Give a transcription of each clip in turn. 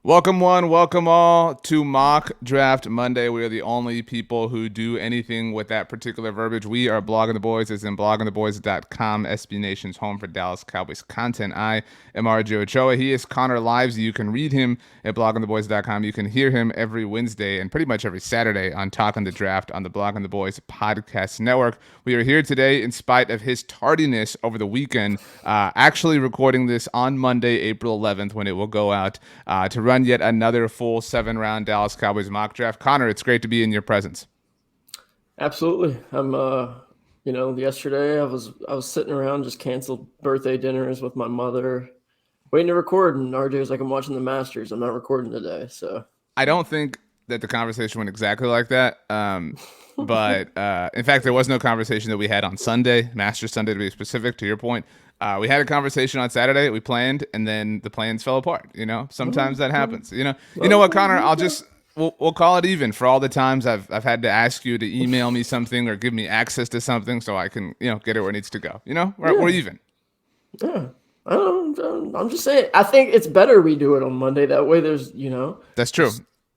Welcome one, welcome all to Mock Draft Monday. We are the only people who do anything with that particular verbiage. We are Blogging the Boys, as in bloggingtheboys.com, SB Nation's home for Dallas Cowboys content. I am RJ Ochoa. He is Connor Livesay. You can read him at bloggingtheboys.com. You can hear him every Wednesday and pretty much every Saturday on Talking the Draft on the Blogging the Boys podcast network. We are here today in spite of his tardiness over the weekend, actually recording this on Monday, April 11th, when it will go out to run yet another full 7-round Dallas Cowboys mock draft. Connor, it's great to be in your presence. Absolutely. I'm yesterday I was sitting around, just canceled birthday dinners with my mother, waiting to record, and RJ was like, I'm watching the Masters. I'm not recording today. So I don't think that the conversation went exactly like that. But in fact, there was no conversation that we had on Sunday, Masters Sunday to be specific, to your point. We had a conversation on Saturday. We planned, and then the plans fell apart. Sometimes that happens. You know what, Connor? We'll call it even for all the times I've had to ask you to email me something or give me access to something so I can get it where it needs to go. We're even. Yeah. I'm just saying. I think it's better we do it on Monday. That way, That's true.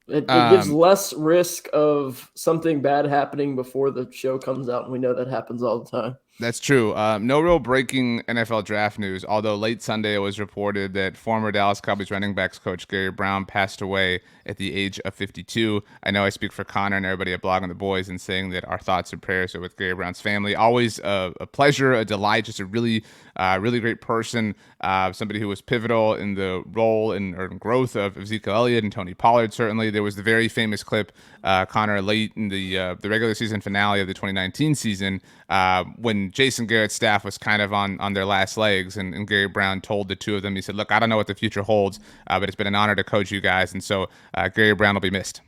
It gives less risk of something bad happening before the show comes out, and we know that happens all the time. That's true. No real breaking NFL draft news, although late Sunday it was reported that former Dallas Cowboys running backs coach Gary Brown passed away at the age of 52. I know I speak for Connor and everybody at Blogging the Boys in saying that our thoughts and prayers are with Gary Brown's family. Always a pleasure, a delight, just a really great person, somebody who was pivotal in the role and growth of Ezekiel Elliott and Tony Pollard. Certainly, there was the very famous clip, Connor, late in the regular season finale of the 2019 season, when Jason Garrett's staff was kind of on their last legs, and Gary Brown told the two of them, he said, "Look, I don't know what the future holds, but it's been an honor to coach you guys," and so Gary Brown will be missed.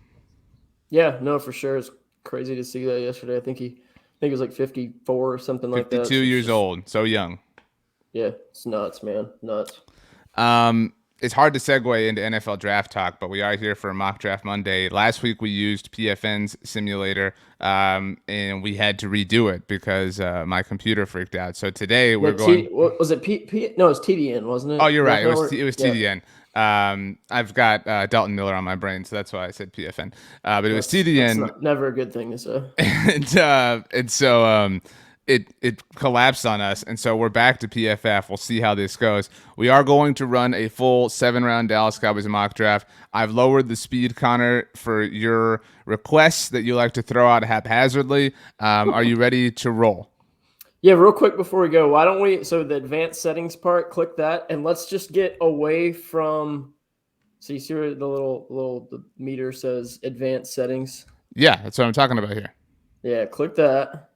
Yeah, no, for sure. It's crazy to see that yesterday. I think he was like 54 or something like that. 52 years old, so young. Yeah, it's nuts, man. Nuts. It's hard to segue into NFL draft talk, but we are here for Mock Draft Monday. Last week we used PFN's simulator, and we had to redo it because my computer freaked out. So today we're going. What was it? No, it's TDN, wasn't it? Oh, you're right. It was TDN. I've got Dalton Miller on my brain, so that's why I said PFN. But it was TDN. That's never a good thing to say. and so it collapsed on us, and so we're back to PFF. We'll see how this goes. We are going to run a full 7-round Dallas Cowboys mock draft. I've lowered the speed, Connor, for your requests that you like to throw out haphazardly. Are you ready to roll? Yeah, real quick before we go, why don't we, so the advanced settings part, click that, and let's just get away from, so you see where the meter says advanced settings? Yeah, that's what I'm talking about here. Yeah, click that.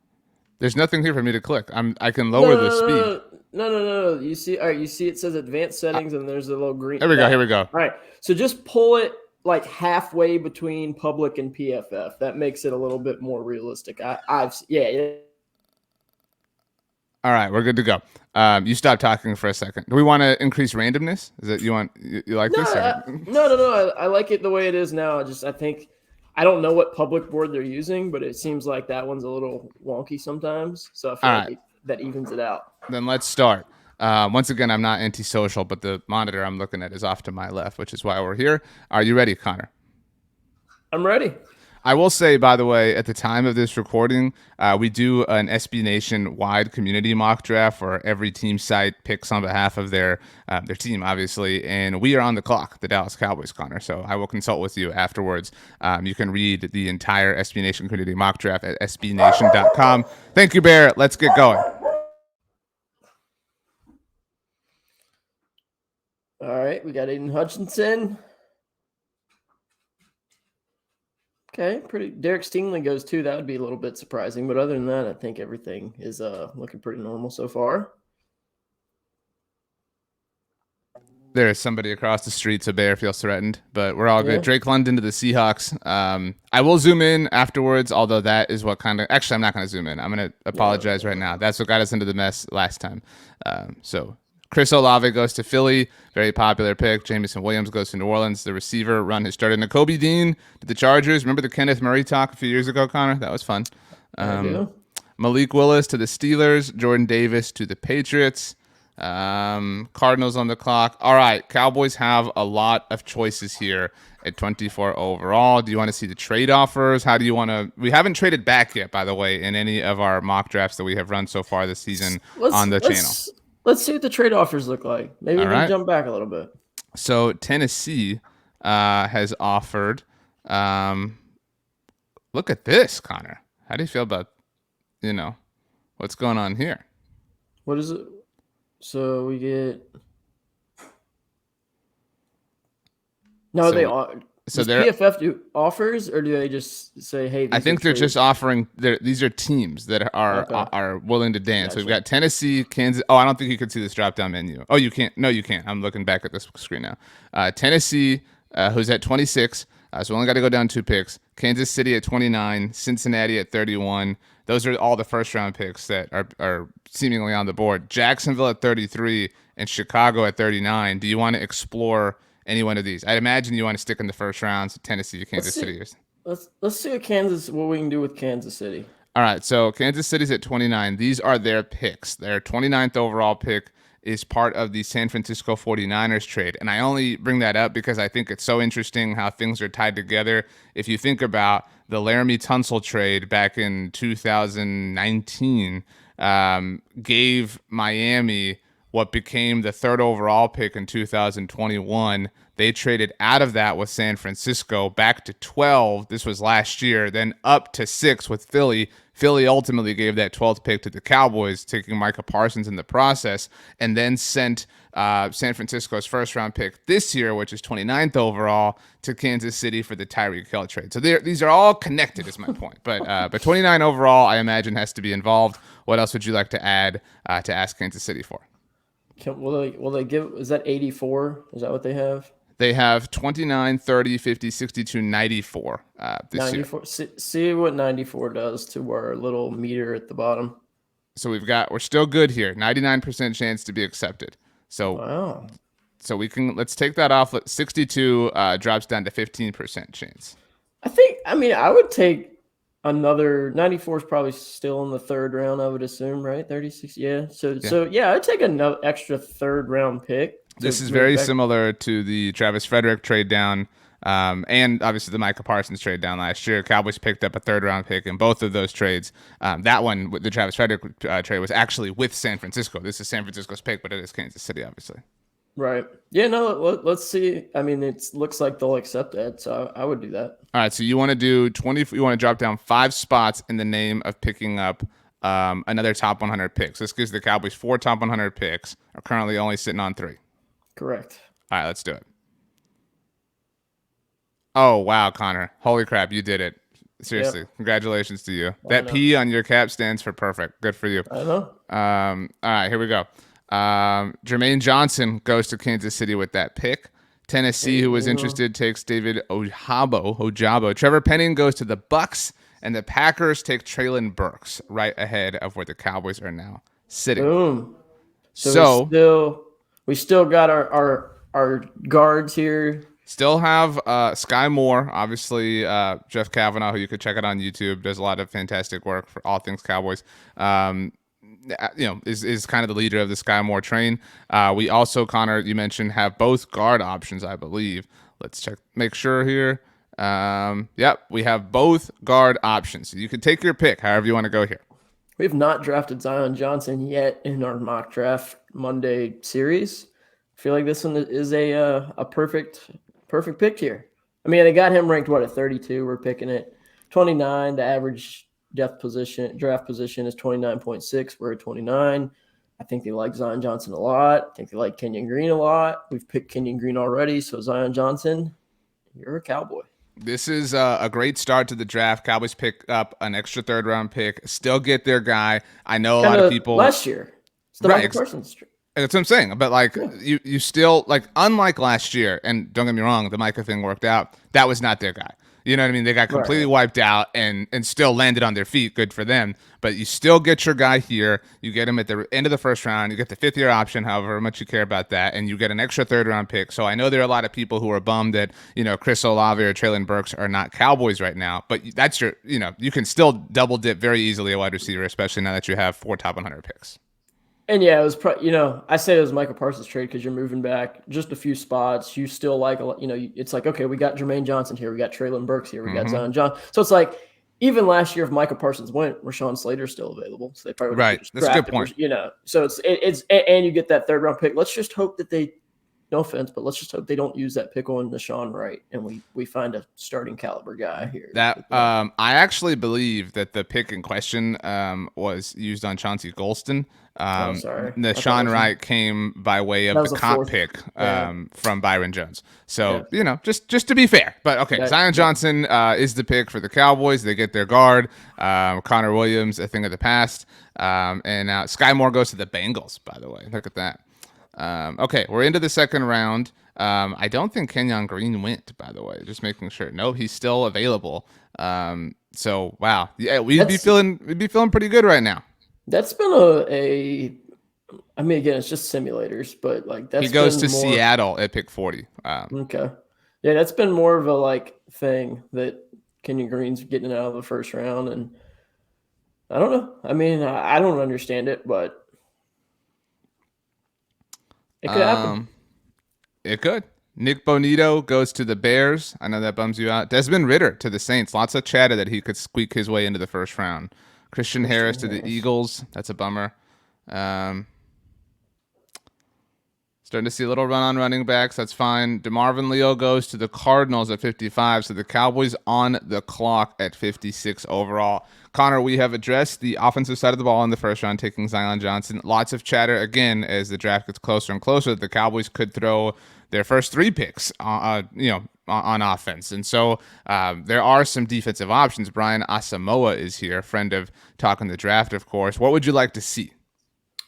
There's nothing here for me to click. I can lower the speed. No. You see, all right, you see it says advanced settings, and there's a little green. Here we go. All right, so just pull it like halfway between public and PFF. That makes it a little bit more realistic. Yeah. All right, we're good to go. You stop talking for a second. Do we want to increase randomness? Is it you like this? No. I like it the way it is now. I don't know what public board they're using, but it seems like that one's a little wonky sometimes. So I feel like that evens it out. Then let's start. Once again, I'm not antisocial, but the monitor I'm looking at is off to my left, which is why we're here. Are you ready, Connor? I'm ready. I will say, by the way, at the time of this recording, we do an SB Nation wide community mock draft where every team site picks on behalf of their team, obviously, and we are on the clock, the Dallas Cowboys, Connor. So I will consult with you afterwards. You can read the entire SB Nation community mock draft at sbnation.com. Thank you, Bear. Let's get going. All right, we got Aiden Hutchinson. Okay, pretty. Derek Stingley goes too. That would be a little bit surprising, but other than that, I think everything is looking pretty normal so far. There is somebody across the street, so Bear feels threatened, but we're all good. Drake London to the Seahawks. I will zoom in afterwards, although that is what kind of. Actually, I'm not going to zoom in. I'm going to apologize right now. That's what got us into the mess last time. So Chris Olave goes to Philly, very popular pick. Jameson Williams goes to New Orleans. The receiver run has started. Nakobe Dean to the Chargers. Remember the Kenneth Murray talk a few years ago, Connor? That was fun. Malik Willis to the Steelers. Jordan Davis to the Patriots. Cardinals on the clock. All right, Cowboys have a lot of choices here at 24 overall. Do you want to see the trade offers? How do you want to? We haven't traded back yet, by the way, in any of our mock drafts that we have run so far this season Let's on the channel. let's let's see what the trade offers look like. Maybe All we can right. jump back a little bit. So Tennessee has offered. Look at this, Connor. How do you feel about what's going on here? What is it? So we get. No, So they we- are. So Does they're. PFF do offers, or do they just say, "Hey"? I think they're just offering. These are teams that Okay. are willing to dance. So we've Gotcha. got Tennessee, Kansas. Oh, I don't think you can see this drop down menu. Oh, you can't. No, you can't. I'm looking back at this screen now. Tennessee, who's at 26. So we only got to go down 2 picks. Kansas City at 29. Cincinnati at 31. Those are all the first round picks that are seemingly on the board. Jacksonville at 33 and Chicago at 39. Do you want to explore any one of these? I'd imagine you want to stick in the first rounds. Tennessee, Kansas City. Let's see what we can do with Kansas City. All right, so Kansas City's at 29. These are their picks. Their 29th overall pick is part of the San Francisco 49ers trade. And I only bring that up because I think it's so interesting how things are tied together. If you think about the Laramie Tunsil trade back in 2019, gave Miami what became the 3rd overall pick in 2021. They traded out of that with San Francisco back to 12. This was last year, then up to 6 with Philly. Philly ultimately gave that 12th pick to the Cowboys, taking Micah Parsons in the process, and then sent San Francisco's first round pick this year, which is 29th overall, to Kansas City for the Tyreek Hill trade. So these are all connected, is my point. But 29 overall, I imagine, has to be involved. What else would you like to add to ask Kansas City for? Will they give? Is that 84? Is that what they have? They have 29, 30, 50, 62, 94 this 94. year. See what 94 does to our little meter at the bottom. So we're still good here. 99% chance to be accepted. So Wow. So let's take that off. 62 drops down to 15% chance. I would take another 94 is probably still in the 3rd round, I would assume, right? 36. Yeah. So I'd take another extra 3rd round pick. This is very similar to the Travis Frederick trade down, and obviously the Micah Parsons trade down last year. Cowboys picked up a 3rd round pick in both of those trades. That one, the Travis Frederick trade, was actually with San Francisco. This is San Francisco's pick, but it is Kansas City, obviously. Right. Yeah, no, let's see. I mean, it looks like they'll accept that, so I would do that. All right, so you want to do 20. You want to drop down 5 spots in the name of picking up another top 100 picks. This gives the Cowboys 4 top 100 picks. Are currently only sitting on 3. Correct. All right, let's do it. Oh, wow, Connor. Holy crap, you did it. Seriously, Yep. Congratulations to you. That P on your cap stands for perfect. Good for you. I know. All right, here we go. Jermaine Johnson goes to Kansas City with that pick. Tennessee, who was interested, takes David Ojabo. Trevor Penning goes to the Bucks, and the Packers take Treylon Burks right ahead of where the Cowboys are now sitting. Boom. So we still got our guards here. Still have Sky Moore, obviously Jeff Kavanaugh, who you could check out on YouTube, does a lot of fantastic work for all things Cowboys. Is kind of the leader of the Sky Moore train. We also, Connor, you mentioned, have both guard options, I believe. Let's check, make sure here. Yep, we have both guard options. So you can take your pick, however you want to go here. We have not drafted Zion Johnson yet in our mock draft Monday series. I feel like this one is a perfect pick here. I mean, they got him ranked at 32. We're picking it 29. The average draft position is 29.6. We're at 29. I think they like Zion Johnson a lot. I think they like Kenyon Green a lot. We've picked Kenyon Green already, so Zion Johnson, you're a Cowboy. This is a great start to the draft. Cowboys pick up an extra 3rd round pick, still get their guy. I know a lot of people last year. It's the right person. That's what I'm saying. But you still, unlike last year, and don't get me wrong, the Micah thing worked out. That was not their guy. You know what I mean? They got completely wiped out and still landed on their feet. Good for them. But you still get your guy here. You get him at the end of the 1st round. You get the 5th-year option, however much you care about that, and you get an extra 3rd round pick. So I know there are a lot of people who are bummed that Chris Olave or Treylon Burks are not Cowboys right now. But that's you can still double dip very easily at wide receiver, especially now that you have 4 top 100 picks. And yeah, it was probably, I say it was Michael Parsons trade because you're moving back just a few spots. You still like a lot, it's like, okay, we got Jermaine Johnson here, we got Traylon Burks here, we got Hmm. Zion John. So it's like, even last year, if Michael Parsons went, Rashawn Slater's still available, so they probably would have Right. just That's a good drafted, point. So and you get that third round pick. Let's just hope that they, no offense, but let's just hope they don't use that pick on Deshaun Wright, and we find a starting caliber guy here. That I actually believe that the pick in question was used on Chauncey Golston. Oh, sorry, The I thought Sean Wright came by way that of the was a comp fourth. pick Yeah, from Byron Jones. So yeah, just to be fair. But okay, Zion yeah. Johnson is the pick for the Cowboys. They get their guard, Connor Williams, a thing of the past, and now Sky Moore goes to the Bengals. By the way, look at that. Okay, we're into the second round. I don't think Kenyon Green went, by the way. Just making sure. No, he's still available. So wow, yeah, we'd be feeling pretty good right now. That's been I mean, again, it's just simulators, but like He that's goes been to more Seattle at pick 40. okay. Yeah, that's been more of a like thing that Kenyon Green's getting out of the first round, and I don't know. I mean, I don't understand it, but it could happen. It could. Nick Bonito goes to the Bears. I know that bums you out. Desmond Ritter to the Saints. Lots of chatter that he could squeak his way into the first round. Christian Harris to the Eagles. That's a bummer. Um, Starting to see a little run on running backs. That's fine. DeMarvin Leo goes to the Cardinals at 55. So the Cowboys on the clock at 56 overall. Connor, we have addressed the offensive side of the ball in the first round, taking Zion Johnson. Lots of chatter again as the draft gets closer and closer. The Cowboys could throw their first 3 picks, on offense. And so there are some defensive options. Brian Asamoah is here, friend of Talking the Draft, of course. What would you like to see?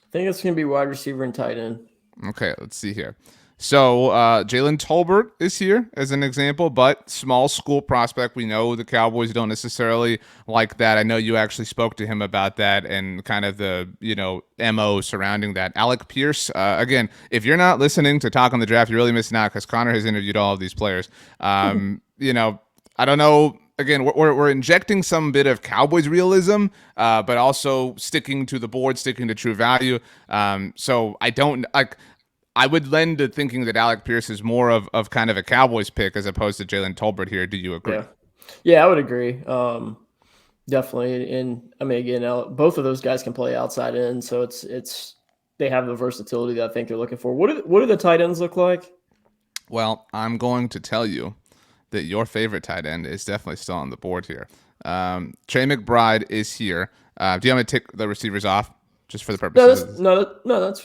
I think it's going to be wide receiver and tight end. Okay, let's see here. So Jalen Tolbert is here as an example, but small school prospect. We know the Cowboys don't necessarily like that. I know you actually spoke to him about that and kind of the MO surrounding that. Alec Pierce, again, if you're not listening to Talk on the Draft, you're really missing out because Connor has interviewed all of these players. I don't know. Again, we're injecting some bit of Cowboys realism, but also sticking to the board, sticking to true value. So I don't like. I would lend to thinking that Alec Pierce is more of kind of a Cowboys pick as opposed to Jalen Tolbert here. Do you agree? Yeah, I would agree. Definitely. And I mean, again, both of those guys can play outside in, so it's they have the versatility that I think they're looking for. What do the tight ends look like? Well, I'm going to tell you that your favorite tight end is definitely still on the board here. Trey McBride is here. Do you want me to take the receivers off just for the purposes?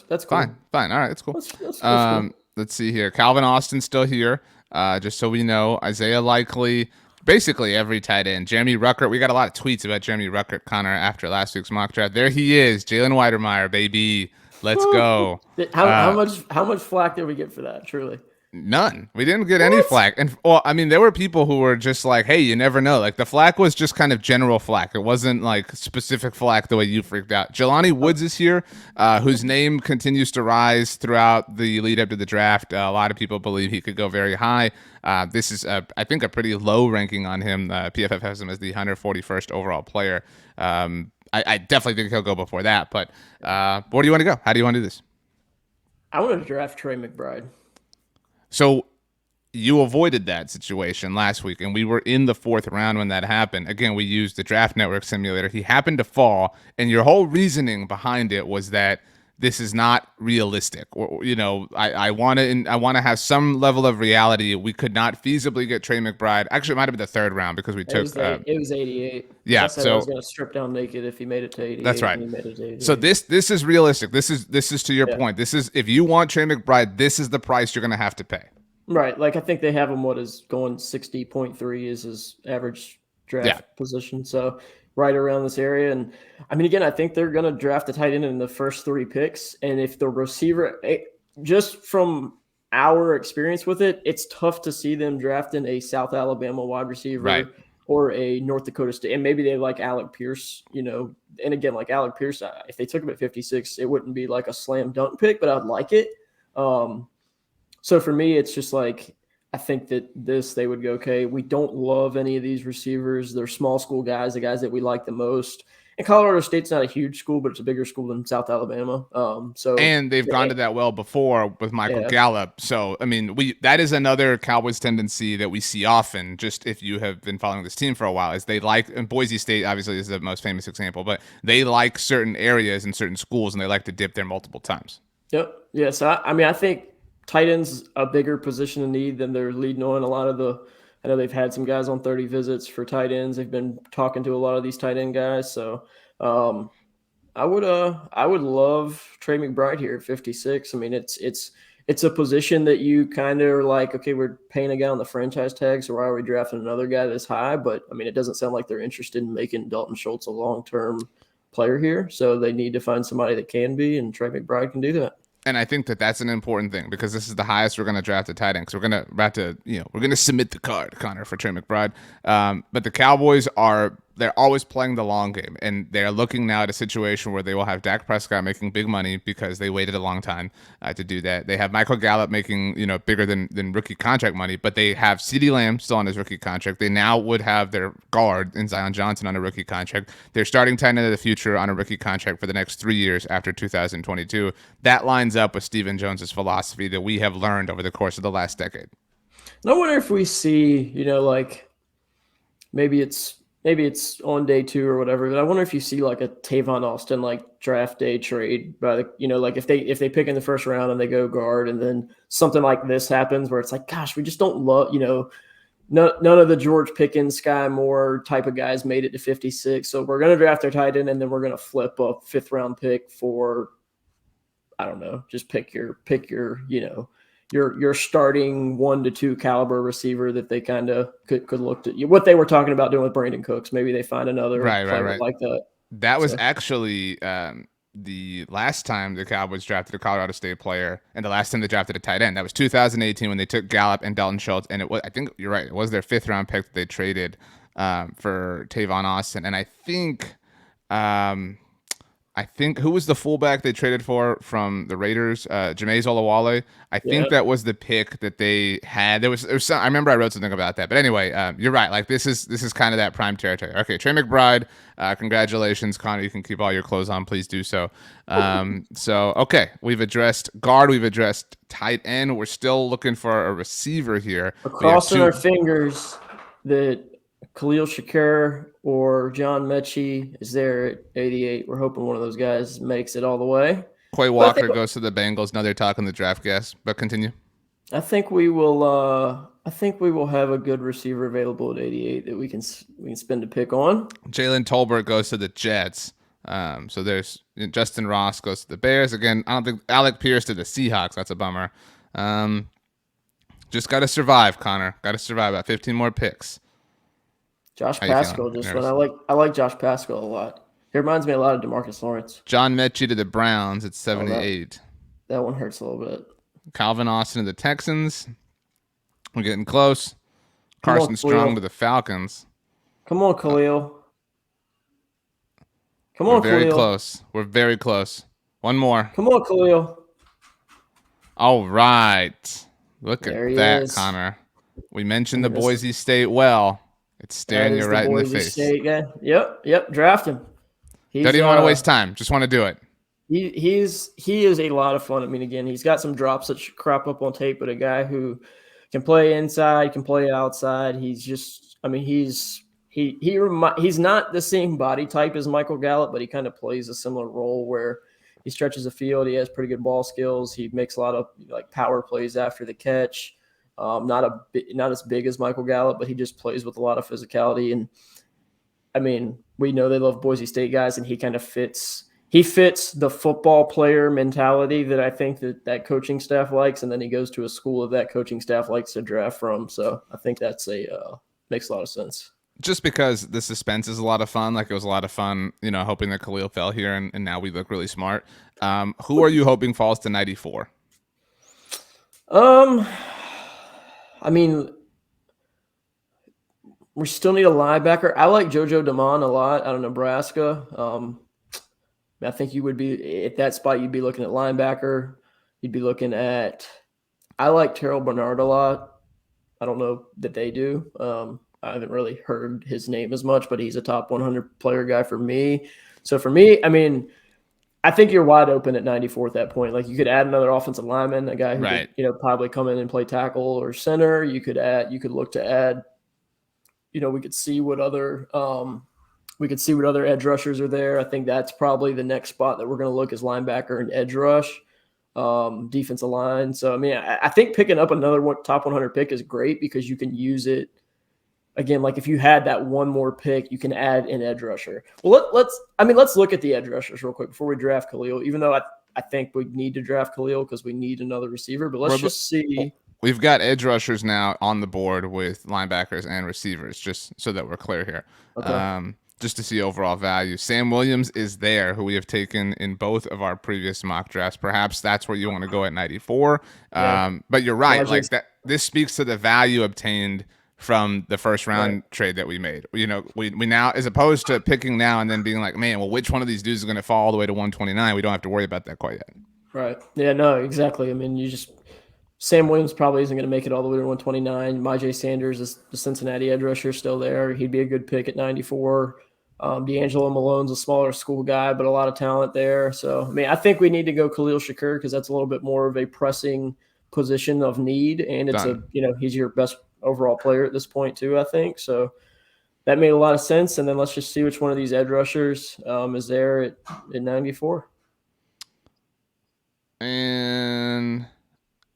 That's cool. Fine. All right, it's cool. That's cool. Let's see here. Calvin Austin's still here. Just so we know, Isaiah Likely, basically every tight end. Jeremy Ruckert. We got a lot of tweets about Jeremy Ruckert, Connor, after last week's mock draft. There he is, Jalen Weidermeyer, baby. Let's go. How much flack did we get for that? Truly. None. We didn't get any flack. And well, I mean, there were people who were just like, hey, you never know. Like the flack was just kind of general flack. It wasn't like specific flack the way you freaked out. Jelani Woods is here, whose name continues to rise throughout the lead up to the draft. A lot of people believe he could go very high. This is, I think, a pretty low ranking on him. PFF has him as the 141st overall player. I definitely think he'll go before that. But where do you want to go? How do you want to do this? I wanted to draft Trey McBride. So you avoided that situation last week, and we were in the 4th round when that happened. Again, we used the Draft Network simulator. He happened to fall, and your whole reasoning behind it was that this is not realistic. Or, I want to have some level of reality. We could not feasibly get Trey McBride. Actually, it might have been the 3rd round because we took. It was 88. Yeah, I said I was going to strip down naked if he made it to 88. That's right. He made it to 88. So this is realistic. This is to your point. This is if you want Trey McBride, this is the price you're going to have to pay. Right. Like I think they have him going 60.3 is his average draft position. So right around this area. And I mean, again, I think they're going to draft the tight end in the first 3 picks. And if the receiver, just from our experience with it, it's tough to see them drafting a South Alabama wide receiver or a North Dakota State. And maybe they like Alec Pierce, and again, like Alec Pierce, if they took him at 56, it wouldn't be like a slam dunk pick, but I'd like it. So for me, it's just like, I think that they would go, okay, we don't love any of these receivers. They're small school guys, the guys that we like the most. And Colorado State's not a huge school, but it's a bigger school than South Alabama. And they've gone to that well before with Michael Gallup. So, I mean, that is another Cowboys tendency that we see often, just if you have been following this team for a while, is they like, and Boise State obviously is the most famous example, but they like certain areas and certain schools, and they like to dip there multiple times. Yep. Yeah. So, I think tight end's a bigger position of need than they're leading on. I know they've had some guys on 30 visits for tight ends. They've been talking to a lot of these tight end guys. So, I would love Trey McBride here at 56. I mean, it's a position that you kind of are like, okay, we're paying a guy on the franchise tag, so why are we drafting another guy this high? But I mean, it doesn't sound like they're interested in making Dalton Schultz a long-term player here. So they need to find somebody that can be, and Trey McBride can do that. And I think that that's an important thing, because this is the highest we're going to draft a tight end. Because we're going to submit the card, Connor, for Trey McBride. But the Cowboys they're always playing the long game, and they're looking now at a situation where they will have Dak Prescott making big money because they waited a long time to do that. They have Michael Gallup making bigger than rookie contract money, but they have CeeDee Lamb still on his rookie contract. They now would have their guard in Zion Johnson on a rookie contract. They're starting tight end of the future on a rookie contract for the next 3 years after 2022. That lines up with Stephen Jones's philosophy that we have learned over the course of the last decade. And I wonder if we see, like maybe it's on day 2 or whatever, but I wonder if you see like a Tavon Austin like draft day trade by the, like if they pick in the first round and they go guard, and then something like this happens where it's like, gosh, we just don't love, none of the George Pickens, Sky Moore type of guys made it to 56. So we're going to draft their tight end, and then we're going to flip a 5th round pick for, I don't know, just pick your, your starting 1 to 2 caliber receiver that they kind of could look at. What they were talking about doing with Brandon Cooks. Maybe they find another player like that. That was actually the last time the Cowboys drafted a Colorado State player, and the last time they drafted a tight end. That was 2018 when they took Gallup and Dalton Schultz, and I think you're right, it was their 5th round pick that they traded for Tavon Austin. And I think who was the fullback they traded for from the Raiders? Jameis Olawale. I think that was the pick that they had. There was some, I remember I wrote something about that. But anyway, you're right. Like this is kind of that prime territory. Okay, Trey McBride. Congratulations, Connor. You can keep all your clothes on. Please do so. Okay, we've addressed guard. We've addressed tight end. We're still looking for a receiver here. We're crossing our fingers that Khalil Shakir or John Mechie is there at 88. We're hoping one of those guys makes it all the way. Quay Walker goes to the Bengals. Now they're talking the draft gas, but continue. I think we will have a good receiver available at 88 that we can spend a pick on. Jalen Tolbert goes to the Jets. So there's Justin Ross goes to the Bears. Again, I don't think Alec Pierce to the Seahawks. That's a bummer. Just got to survive, Connor. Got to survive. About 15 more picks. Josh Pascal, I like Josh Pascal a lot. He reminds me a lot of DeMarcus Lawrence. John Mechie to the Browns at 78. That one hurts a little bit. Calvin Austin to the Texans. We're getting close. Carson Strong to the Falcons. Come on, Khalil. We're very close. We're very close. One more. Come on, Khalil. All right. Look at that, Connor. We mentioned the Boise State well. It's staring you right in the face. State guy. Yep. Draft him. Don't even want to waste time. Just want to do it. He is a lot of fun. I mean, again, he's got some drops that should crop up on tape, but a guy who can play inside, can play outside. He's just, I mean, he's not the same body type as Michael Gallup, but he kind of plays a similar role where he stretches the field. He has pretty good ball skills. He makes a lot of like power plays after the catch. Not as big as Michael Gallup, but he just plays with a lot of physicality. And I mean, we know they love Boise State guys, and he kind of fits. He fits the football player mentality that I think that coaching staff likes, and then he goes to a school that coaching staff likes to draft from. So I think that's makes a lot of sense. Just because the suspense is a lot of fun, like it was a lot of fun, hoping that Khalil fell here, and now we look really smart. Who are you hoping falls to 94? I mean, we still need a linebacker. I like JoJo Damon a lot out of Nebraska. I think you would be at that spot. You'd be looking at linebacker. You'd be looking at. I like Terrell Bernard a lot. I don't know that they do. I haven't really heard his name as much, but he's a top 100 player guy for me. So for me, I mean, I think you're wide open at 94 at that point. Like you could add another offensive lineman, a guy who could, Right. probably come in and play tackle or center. You could look to add, we could see what other edge rushers are there. I think that's probably the next spot that we're going to look as linebacker and edge rush, defensive line. So I mean, I think picking up another top 100 pick is great because you can use it again. Like if you had that one more pick, you can add an edge rusher. Well, let's look at the edge rushers real quick before we draft Khalil. Even though I think we need to draft Khalil because we need another receiver, but let's just see. We've got edge rushers now on the board with linebackers and receivers, just so that we're clear here. Okay. Just to see overall value. Sam Williams is there, who we have taken in both of our previous mock drafts. Perhaps that's where you want to go at 94. Yeah. But you're right. Like that, this speaks to the value obtained from the first round trade that we made. We now, as opposed to picking now and then being like, man, well, which one of these dudes is going to fall all the way to 129? We don't have to worry about that quite yet. Right. Yeah. No. Exactly. I mean, Sam Williams probably isn't going to make it all the way to 129. Myjai Sanders is the Cincinnati edge rusher still there. He'd be a good pick at 94. D'Angelo Malone's a smaller school guy, but a lot of talent there. So, I mean, I think we need to go Khalil Shakir because that's a little bit more of a pressing position of need. And it's he's your best overall player at this point too, I think. So that made a lot of sense. And then let's just see which one of these edge rushers is there at 94. And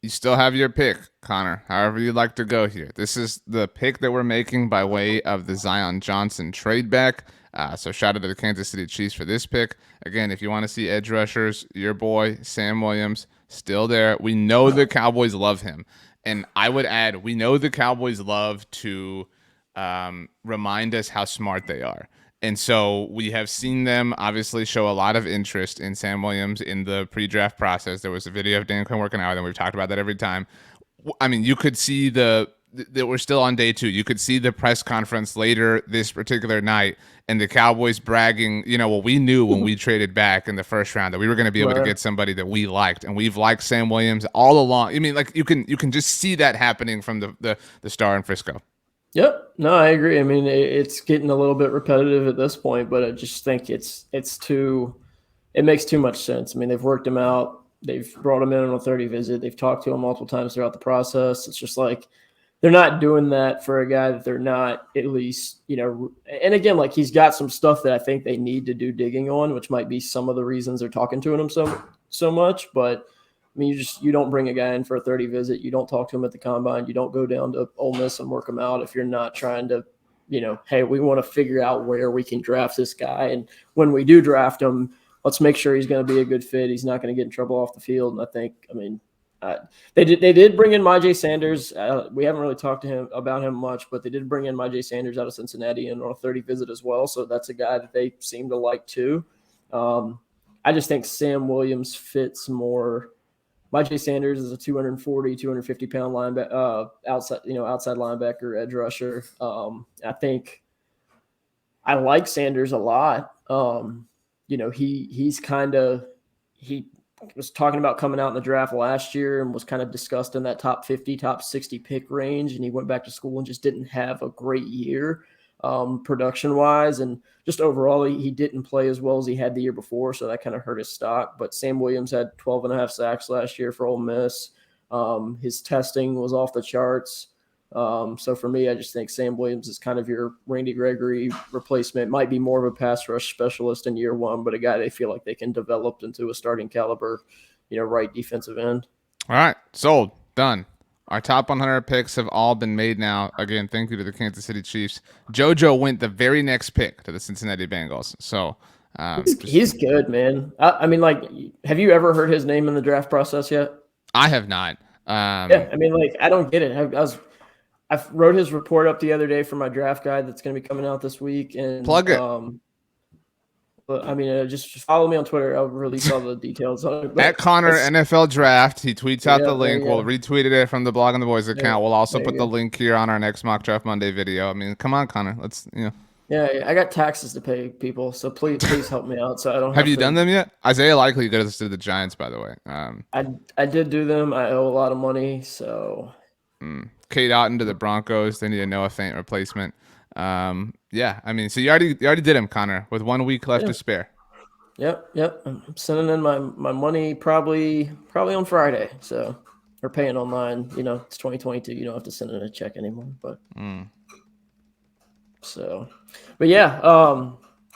you still have your pick, Connor, however you'd like to go here. This is the pick that we're making by way of the Zion Johnson trade back. So shout out to the Kansas City Chiefs for this pick. Again, if you want to see edge rushers, your boy, Sam Williams, still there. We know the Cowboys love him. And I would add, we know the Cowboys love to remind us how smart they are. And so we have seen them obviously show a lot of interest in Sam Williams in the pre-draft process. There was a video of Dan Quinn working out, and we've talked about that every time. I mean, you could see that we're still on day 2. You could see the press conference later this particular night, and the Cowboys bragging, we knew when we traded back in the first round that we were going to be able to get somebody that we liked, and we've liked Sam Williams all along. I mean, like you can just see that happening from the star in Frisco. Yep. No, I agree. I mean, it's getting a little bit repetitive at this point, but I just think it makes too much sense. I mean, they've worked him out. They've brought him in on a 30 visit. They've talked to him multiple times throughout the process. It's just like they're not doing that for a guy that they're not at least, and again, like he's got some stuff that I think they need to do digging on, which might be some of the reasons they're talking to him so much, but I mean, you don't bring a guy in for a 30 visit. You don't talk to him at the combine. You don't go down to Ole Miss and work him out if you're not trying to, hey, we want to figure out where we can draft this guy. And when we do draft him, let's make sure he's going to be a good fit. He's not going to get in trouble off the field. And I think, they did bring in Myjai Sanders. We haven't really talked to about him much, but they did bring in Myjai Sanders out of Cincinnati and on a 30 visit as well. So that's a guy that they seem to like too. I just think Sam Williams fits more. Myjai Sanders is a 240, 250 pound linebacker, outside linebacker, edge rusher. I think I like Sanders a lot. He was talking about coming out in the draft last year and was kind of discussed in that top 50, top 60 pick range. And he went back to school and just didn't have a great year production wise. And just overall, he didn't play as well as he had the year before. So that kind of hurt his stock. But Sam Williams had 12 and a half sacks last year for Ole Miss. His testing was off the charts. So for me, I just think Sam Williams is kind of your Randy Gregory replacement. Might be more of a pass rush specialist in year one, but a guy they feel like they can develop into a starting caliber, right defensive end. All right. Sold. Done. Our top 100 picks have all been made now. Again, thank you to the Kansas City Chiefs. JoJo went the very next pick to the Cincinnati Bengals. So he's good, man. I mean, like, have you ever heard his name in the draft process yet? I have not. Yeah, I mean, like, I don't get it. I wrote his report up the other day for my draft guide that's going to be coming out this week. And plug it. But I mean, just follow me on Twitter. I'll release all the details on it. At Connor NFL Draft, he tweets out the link. We'll retweet it from the Blog on the Boys account. We'll also put the link here on our next Mock Draft Monday video. I mean, come on, Connor. Let's. Yeah, I got taxes to pay, people. So please help me out. So I don't. Have you done them yet? Isaiah Likely goes to the Giants, by the way. I did do them. I owe a lot of money, so. Kate Otten to the Broncos. They need a Noah Fant replacement. Yeah, I mean, so you already did him, Connor, with 1 week left to spare. Yep. I'm sending in my money probably on Friday. So we're paying online. It's 2022. You don't have to send in a check anymore. But so, but yeah.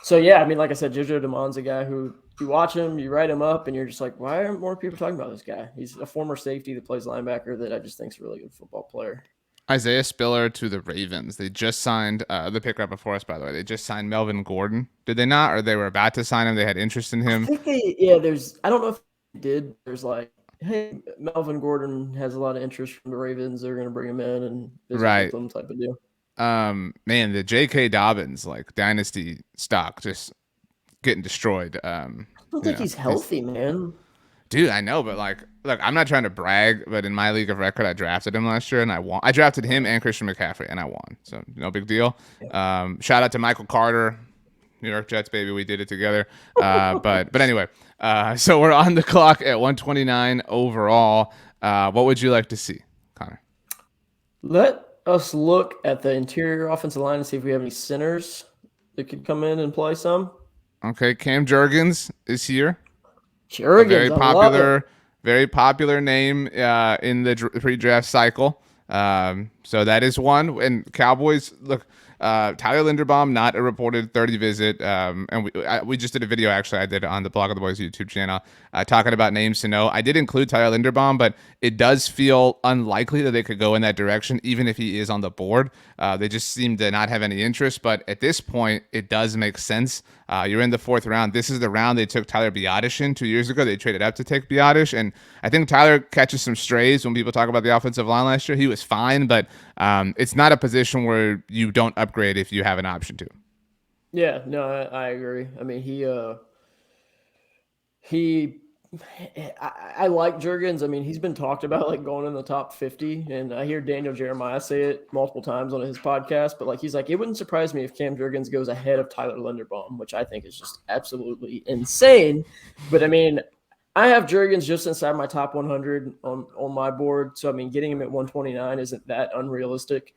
So yeah, I mean, like I said, JoJo DeMond's a guy who you watch him, you write him up, and you're just like, why aren't more people talking about this guy? He's a former safety that plays linebacker that I just think is a really good football player. Isaiah Spiller to the Ravens. They just signed the pick right before us, by the way. They just signed Melvin Gordon. Did they not? Or they were about to sign him. They had interest in I him. think I don't know if they did. There's like, hey, Melvin Gordon has a lot of interest from the Ravens. They're going to bring him in and visit with Right. them type of deal. Man, the J.K. Dobbins like dynasty stock just getting destroyed. I don't think he's healthy, man. Dude, I know, but like, look, I'm not trying to brag, but in my league of record, I drafted him last year and I won. I drafted him and Christian McCaffrey and I won, so no big deal. Shout out to Michael Carter, New York Jets, baby, we did it together. But anyway, so we're on the clock at 129 overall. What would you like to see, Connor? Let us look at the interior offensive line and see if we have any centers that could come in and play some. Okay, Cam Jurgens is here. A Jurgens, I love it. very popular name in the pre-draft cycle. So that is one. And Cowboys, look, Tyler Linderbaum, not a reported 30 visit. And we just did a video, actually, I did on the Blog of the Boys YouTube channel, talking about names to know. I did include Tyler Linderbaum, but it does feel unlikely that they could go in that direction, even if he is on the board. They just seem to not have any interest. But at this point, it does make sense. You're in the fourth round. This is the round they took Tyler Biadasz in 2 years ago. They traded up to take Biadasz, and I think Tyler catches some strays when people talk about the offensive line last year. He was fine, but it's not a position where you don't upgrade if you have an option to. Yeah, no, I agree. I mean, I like Jurgens. I mean, he's been talked about like going in the top 50, and I hear Daniel Jeremiah say it multiple times on his podcast. But like, he's like, it wouldn't surprise me if Cam Jurgens goes ahead of Tyler Linderbaum, which I think is just absolutely insane. But I mean, I have Jurgens just inside my top 100 on my board. So I mean, getting him at 129 isn't that unrealistic.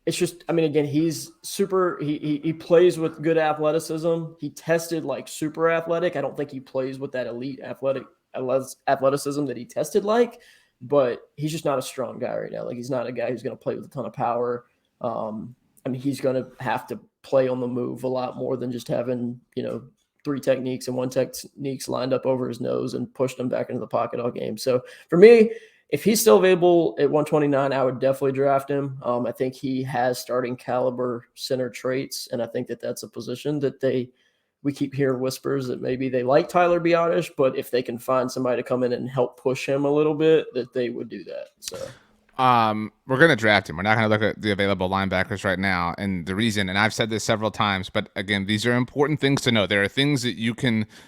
It's just, I mean, again, he's super. He plays with good athleticism. He tested like super athletic. I don't think he plays with that elite athleticism that he tested like, but he's just not a strong guy right now. Like, he's not a guy who's going to play with a ton of power. I mean, he's going to have to play on the move a lot more than just having, three techniques and one techniques lined up over his nose and pushed him back into the pocket all game. So for me, if he's still available at 129, I would definitely draft him. I think he has starting caliber center traits, and I think that that's a position that we keep hearing whispers that maybe they like Tyler Biadasz, but if they can find somebody to come in and help push him a little bit, that they would do that. So. We're going to draft him. We're not going to look at the available linebackers right now. And the reason, and I've said this several times, but again, these are important things to know. There are things that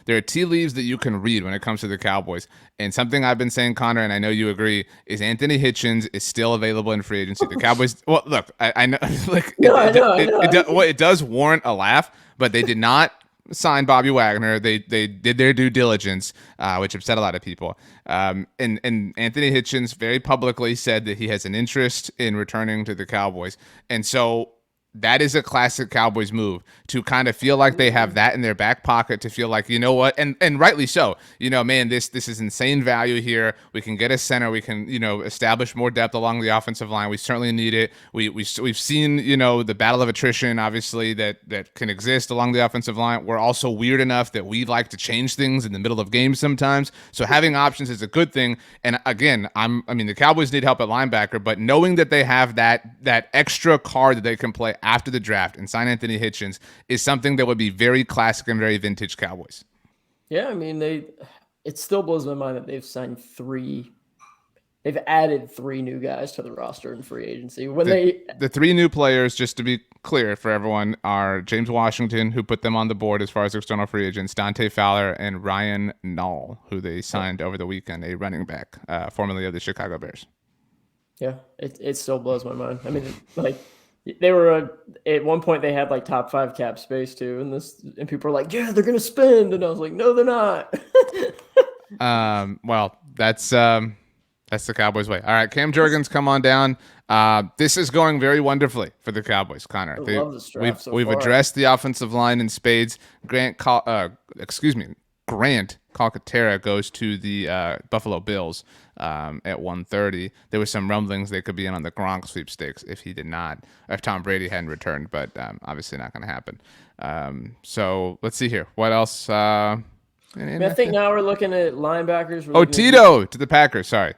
there are tea leaves that you can read when it comes to the Cowboys. And something I've been saying, Connor, and I know you agree, is Anthony Hitchens is still available in free agency. The Cowboys, well, look, I know, like, it does warrant a laugh, but they did not signed Bobby Wagner. They did their due diligence, which upset a lot of people. And Anthony Hitchens very publicly said that he has an interest in returning to the Cowboys. And so that is a classic Cowboys move, to kind of feel like they have that in their back pocket, to feel like, you know what, and rightly so, man, this is insane value here. We can get a center. We can, establish more depth along the offensive line. We certainly need it. We've seen, the battle of attrition, obviously, that can exist along the offensive line. We're also weird enough that we like to change things in the middle of games sometimes. So having options is a good thing. And again, the Cowboys need help at linebacker, but knowing that they have that extra card that they can play after the draft and sign Anthony Hitchens is something that would be very classic and very vintage Cowboys. Yeah, I mean, it still blows my mind that they've added three new guys to the roster in free agency. The three new players, just to be clear for everyone, are James Washington, who put them on the board as far as external free agents, Dante Fowler, and Ryan Nall, who they signed over the weekend, a running back, formerly of the Chicago Bears. Yeah, it still blows my mind. I mean, like, they were at one point they had like top 5 cap space too, and people were like, yeah, they're gonna spend, and I was like, no, they're not. Well, that's That's the Cowboys way. All right, Cam Jurgens, come on down. This is going very wonderfully for the Cowboys, Connor. I love this draft so We've far. addressed the offensive line in spades. Grant Calcaterra goes to the Buffalo Bills at 1:30. There was some rumblings they could be in on the Gronk sweepstakes if he did not, if Tom Brady hadn't returned, but obviously not going to happen. So let's see here. What else? I think now we're looking at linebackers. Oh, Tito to the Packers. Sorry.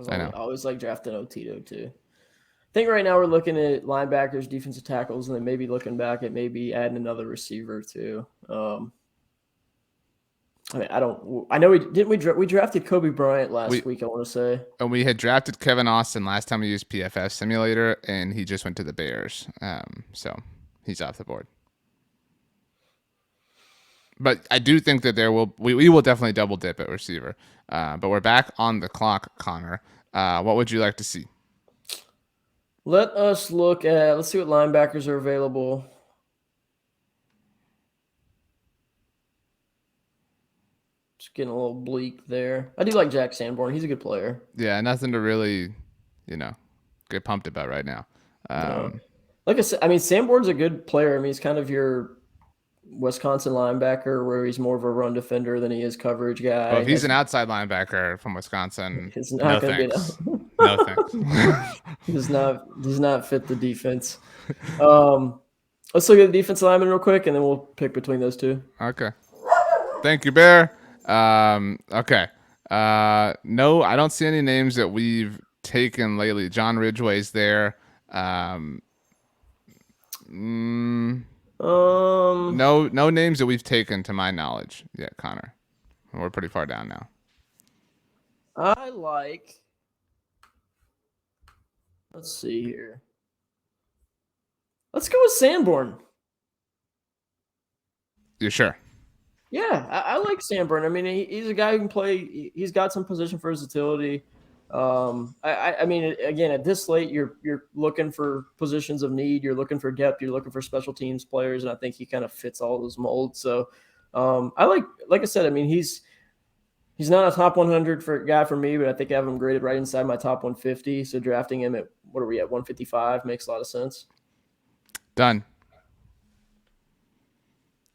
I always like drafting Otito too. I think right now we're looking at linebackers, defensive tackles, and then maybe looking back at maybe adding another receiver too. I know we drafted Kobe Bryant last week, I want to say. And we had drafted Kevin Austin last time we used PFF Simulator, and he just went to the Bears. So he's off the board. But I do think that we will definitely double dip at receiver. But we're back on the clock, Connor. What would you like to see? Let's see what linebackers are available. Just getting a little bleak there. I do like Jack Sanborn. He's a good player. Yeah, nothing to really, get pumped about right now. Like I said, I mean, Sanborn's a good player. I mean, he's kind of your Wisconsin linebacker where he's more of a run defender than he is coverage guy. Well, if he's an outside linebacker from Wisconsin, it's not going to be no thanks. He does not fit the defense. Let's look at the defensive lineman real quick, and then we'll pick between those two. Okay. Thank you, Bear. Okay. No, I don't see any names that we've taken lately. John Ridgway's there. No names that we've taken to my knowledge yet, Connor. We're pretty far down now. Let's see here. Let's go with Sanborn. You sure? Yeah, I like Sanborn. I mean, he's a guy who can play. He's got some position versatility. I mean, again, at this late, you're looking for positions of need. You're looking for depth. You're looking for special teams players, and I think he kind of fits all those molds. So, I like I said, I mean, he's not a top 100 guy for me, but I think I have him graded right inside my top 150. So drafting him at, what are we at, 155 makes a lot of sense. Done.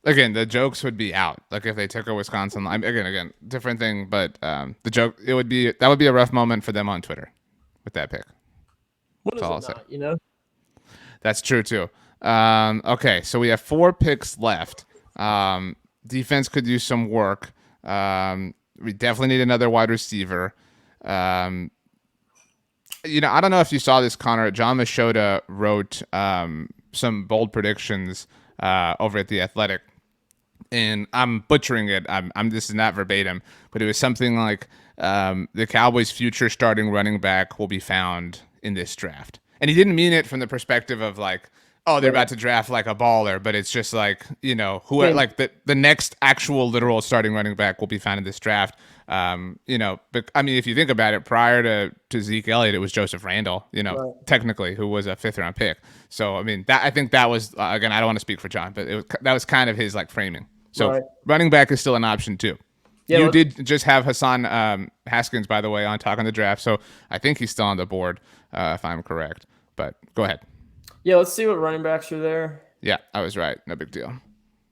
Again, the jokes would be out. Like if they took a Wisconsin line, again, different thing, but the joke that would be a rough moment for them on Twitter with that pick. What is it not, That's true too. Okay, so we have 4 picks left. Defense could use some work. We definitely need another wide receiver. I don't know if you saw this, Connor. John Machota wrote some bold predictions over at The Athletic. And I'm butchering it. This is not verbatim, but it was something like the Cowboys' future starting running back will be found in this draft. And he didn't mean it from the perspective of like, oh, they're about to draft like a baller, but it's just like, like the next actual literal starting running back will be found in this draft. But I mean, if you think about it, prior to Zeke Elliott, it was Joseph Randall, technically, who was a 5th-round pick. So, I mean, I think that was, again, I don't want to speak for John, but that was kind of his like framing. So running back is still an option too. Yeah, you did just have Hassan Haskins, by the way, on talking the draft. So I think he's still on the board, if I'm correct. But go ahead. Yeah, let's see what running backs are there. Yeah, I was right. No big deal.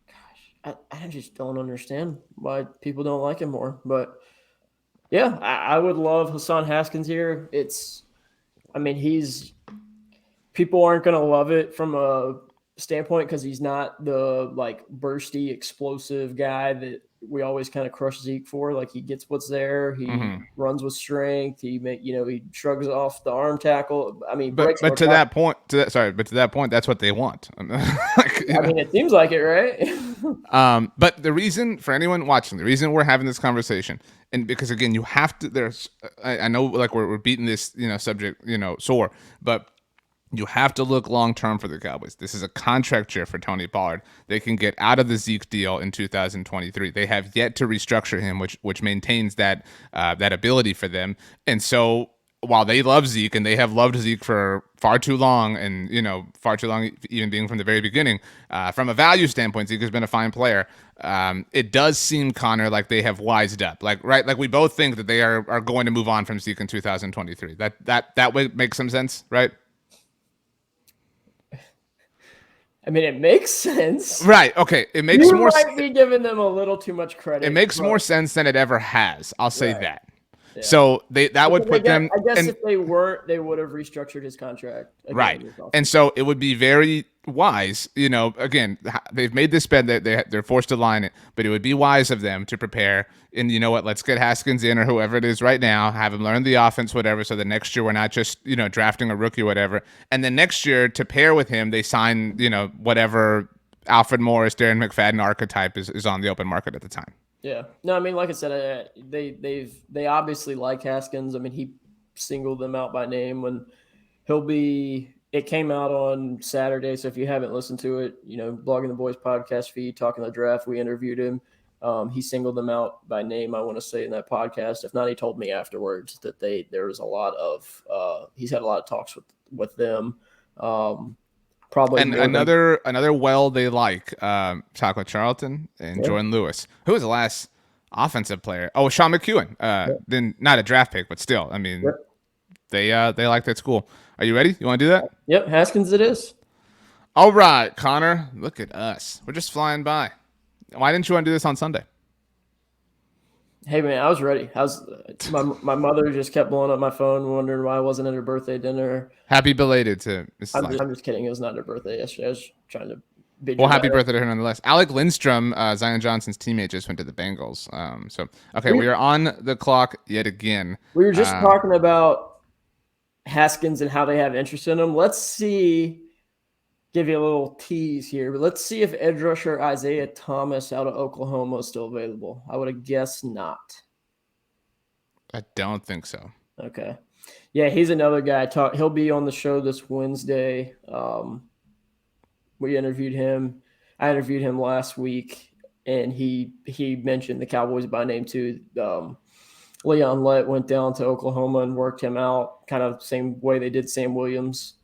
Gosh, I just don't understand why people don't like him more. But yeah, I would love Hassan Haskins here. People aren't going to love it from a standpoint because he's not the like bursty, explosive guy that we always kind of crush Zeke for. Like he gets what's there. He runs with strength. He shrugs off the arm tackle. I mean, but to that point, that's what they want. It seems like it, right? But the reason for anyone watching, the reason we're having this conversation, and because again, you have to. I know like we're beating this subject sore, but you have to look long-term for the Cowboys. This is a contract year for Tony Pollard. They can get out of the Zeke deal in 2023. They have yet to restructure him, which maintains that ability for them. And so while they love Zeke and they have loved Zeke for far too long, and far too long, even being from the very beginning, from a value standpoint, Zeke has been a fine player. It does seem, Connor, like they have wised up. Like we both think that they are going to move on from Zeke in 2023. That would make some sense, right? I mean, it makes sense. Right. Okay. It makes You more. might be giving them a little too much credit. It makes more sense than it ever has. I'll say Right. that. Yeah. So that would put them. I guess if they weren't, they would have restructured his contract. Right. And so it would be very wise, again, they've made this bet that they're forced to line it, but it would be wise of them to prepare. And you know what? Let's get Haskins in, or whoever it is right now, have him learn the offense, whatever, so that next year we're not just, drafting a rookie or whatever. And then next year, to pair with him, they sign, whatever Alfred Morris, Darren McFadden archetype is on the open market at the time. Yeah. No, I mean, like I said, they obviously like Haskins. I mean, he singled them out by name when it came out on Saturday. So if you haven't listened to it, Blogging the Boys podcast feed, Talking the Draft, we interviewed him. He singled them out by name, I want to say, in that podcast. If not, he told me afterwards that there was a lot of he's had a lot of talks with them. Probably. And another well they like Taco Charlton and Jordan Lewis. Who was the last offensive player? Oh, Sean McEwen. Then not a draft pick, but still, I mean, they like that school. Are you ready? You want to do that? Yep, Haskins it is. All right, Connor. Look at us. We're just flying by. Why didn't you want to do this on Sunday? Hey man, I was ready. My mother just kept blowing up my phone, wondering why I wasn't at her birthday dinner. Happy belated to Mrs. I'm just kidding. It was not her birthday yesterday. I was trying to be. Well, happy birthday to her nonetheless. Alec Lindstrom, Zion Johnson's teammate, just went to the Bengals. We are on the clock yet again. We were just talking about Haskins and how they have interest in him. Let's see. Give you a little tease here, but let's see if edge rusher Isaiah Thomas out of Oklahoma is still available. I would have guessed not. I don't think so. Okay. Yeah, he's another guy. He'll be on the show this Wednesday. We interviewed him. I interviewed him last week, and he mentioned the Cowboys by name too. Leon Lett went down to Oklahoma and worked him out, kind of the same way they did Sam Williams.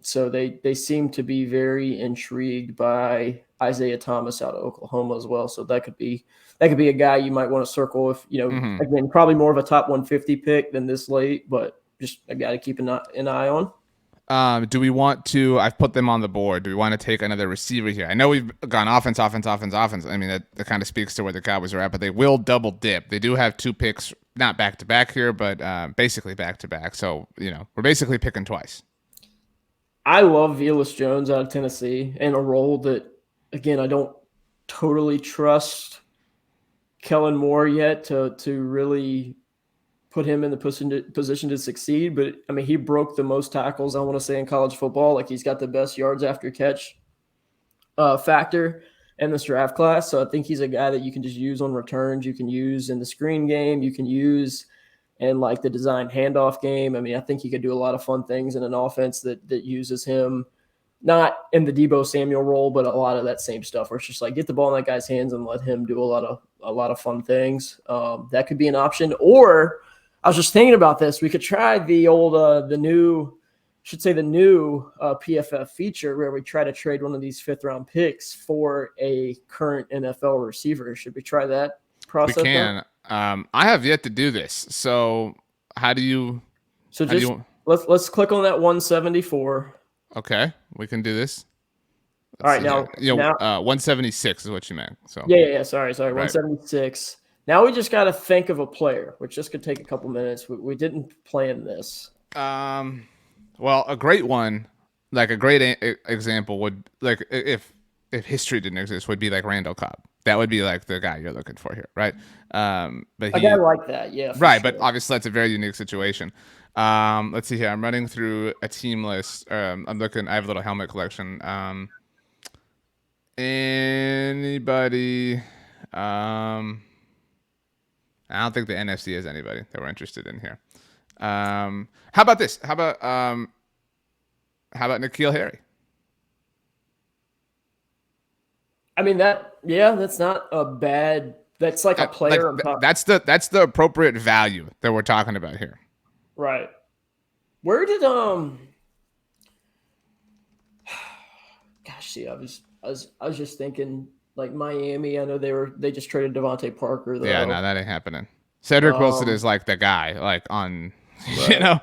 So they seem to be very intrigued by Isaiah Thomas out of Oklahoma as well. So that could be a guy you might want to circle if, again, probably more of a top 150 pick than this late, but just a guy to keep an eye on. Do we want to? I've put them on the board. Do we want to take another receiver here? I know we've gone offense. I mean, that kind of speaks to where the Cowboys are at, but they will double dip. They do have 2 picks, not back to back here, but basically back to back. So, we're basically picking twice. I love Velus Jones out of Tennessee, and a role that, again, I don't totally trust Kellen Moore yet to really put him in the position to succeed. But, I mean, he broke the most tackles, I want to say, in college football. Like, he's got the best yards after catch factor in this draft class. So I think he's a guy that you can just use on returns. You can use in the screen game. You can use and like the design handoff game. I mean, I think he could do a lot of fun things in an offense that uses him, not in the Deebo Samuel role, but a lot of that same stuff where it's just like get the ball in that guy's hands and let him do a lot of fun things. That could be an option. Or I was just thinking about this. We could try the old, the new PFF feature where we try to trade one of these 5th round picks for a current NFL receiver. Should we try that process? We can. I have yet to do this. So how do you? So let's click on that 174. Okay, we can do this. All right, now 176 is what you meant. So yeah. Sorry, right. 176. Now we just got to think of a player, which just could take a couple minutes. We didn't plan this. Well, a great one, like a great example would, like if history didn't exist, would be like Randall Cobb. That would be like the guy you're looking for here, right? But a guy like that, yeah. Right, sure. But obviously that's a very unique situation. Let's see here. I'm running through a team list. I'm looking. I have a little helmet collection. Anybody? I don't think the NFC has anybody that we're interested in here. How about this? How about N'Keal Harry? I mean that's not a bad. That's like a player. That's the appropriate value that we're talking about here. Right. Where did gosh, see, I was just thinking like Miami. I know they just traded Devontae Parker Yeah, no, though. that ain't happening. Cedric Wilson is like the guy, like on, you Right. know,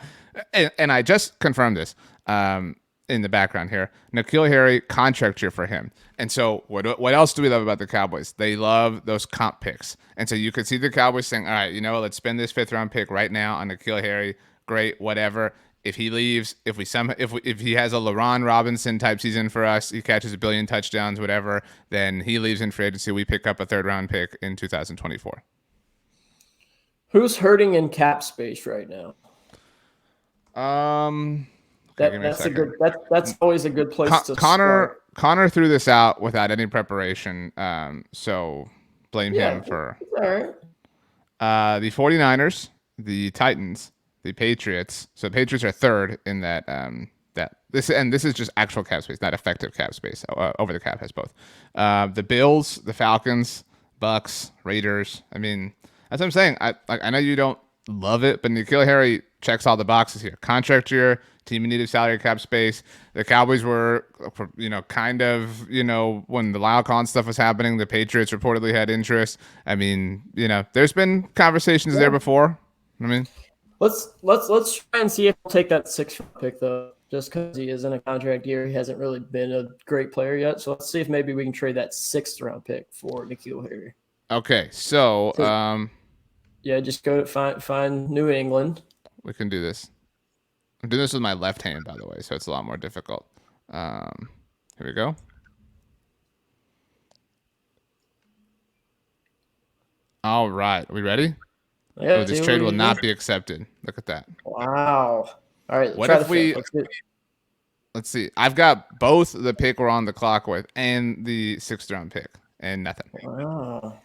and I just confirmed this in the background here. N'Keal Harry contract year for him, and so what else do we love about the Cowboys? They love those comp picks, and so you could see the Cowboys saying, "All right, let's spend this 5th round pick right now on N'Keal Harry. Great, whatever." If he leaves, if he has a LaRon Robinson type season for us, he catches 1 billion touchdowns, whatever, then he leaves in free agency. We pick up a 3rd round pick in 2024. Who's hurting in cap space right now? Okay, give me a That's a second. good that's always a good place to Connor start. Connor threw this out without any preparation. So blame Yeah, him for all right. the 49ers, the Titans, the Patriots. So Patriots are 3rd in this is just actual cap space, not effective cap space. Over the cap has both. The Bills, the Falcons, Bucks, Raiders. I mean, that's what I'm saying. I know you don't love it, but N'Keal Harry checks all the boxes here. Contract year, team in need of salary cap space. The Cowboys were, kind of, when the Lyle Collins stuff was happening, the Patriots reportedly had interest. I mean, there's been conversations there Yeah. before. I mean, Let's try and see if he'll take that 6th round pick though. Just because he is in a contract year, he hasn't really been a great player yet. So let's see if maybe we can trade that 6th round pick for N'Keal Harry. okay, so Yeah, just go find New England. we can do this. I'm doing this with my left hand, by the way, so it's a lot more difficult. Here we go. All right, are we ready? Yeah, Oh, this see trade what will you got. not be accepted. Look at that. Wow. All right, What try the if fifth. we? Let's see. I've got both the pick we're on the clock with and the 6th round pick, and nothing. Wow.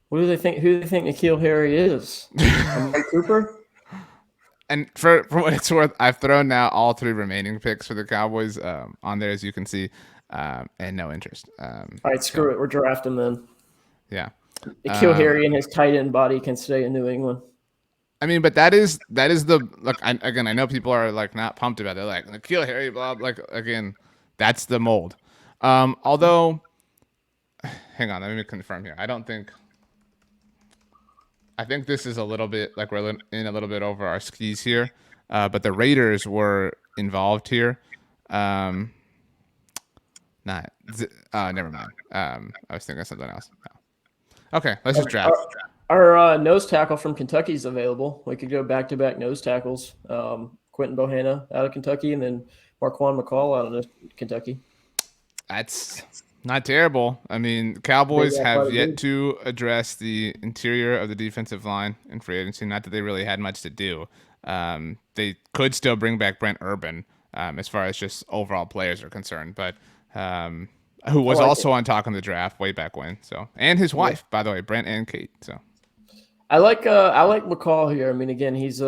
What do they think? Who do they think N'Keal Harry is? Amari Cooper? And for what it's worth, I've thrown now all 3 remaining picks for the Cowboys on there, as you can see, and no interest. All right, screw it. We're drafting then. Yeah. N'Keal Harry and his tight end body can stay in New England. I mean, but that is the look. Again, I know people are like not pumped about it. They're like N'Keal Harry, blah. Like again, that's the mold. Although, hang on, let me confirm here. I think this is a little bit like we're in a little bit over our skis here, but the Raiders were involved here. Not, never mind. I was thinking of something else. No. Okay, let's just draft. Our nose tackle from Kentucky is available. We could go back-to-back nose tackles. Quentin Bohanna out of Kentucky, and then Marquand McCall out of Kentucky. That's not terrible. I mean, Cowboys have yet to address the interior of the defensive line in free agency. Not that they really had much to do. They could still bring back Brent Urban as far as just overall players are concerned, but who was also on Talk in the Draft way back when. So, and his wife, by the way, Brent and Kate. So. I like McCall here. I mean, again, he's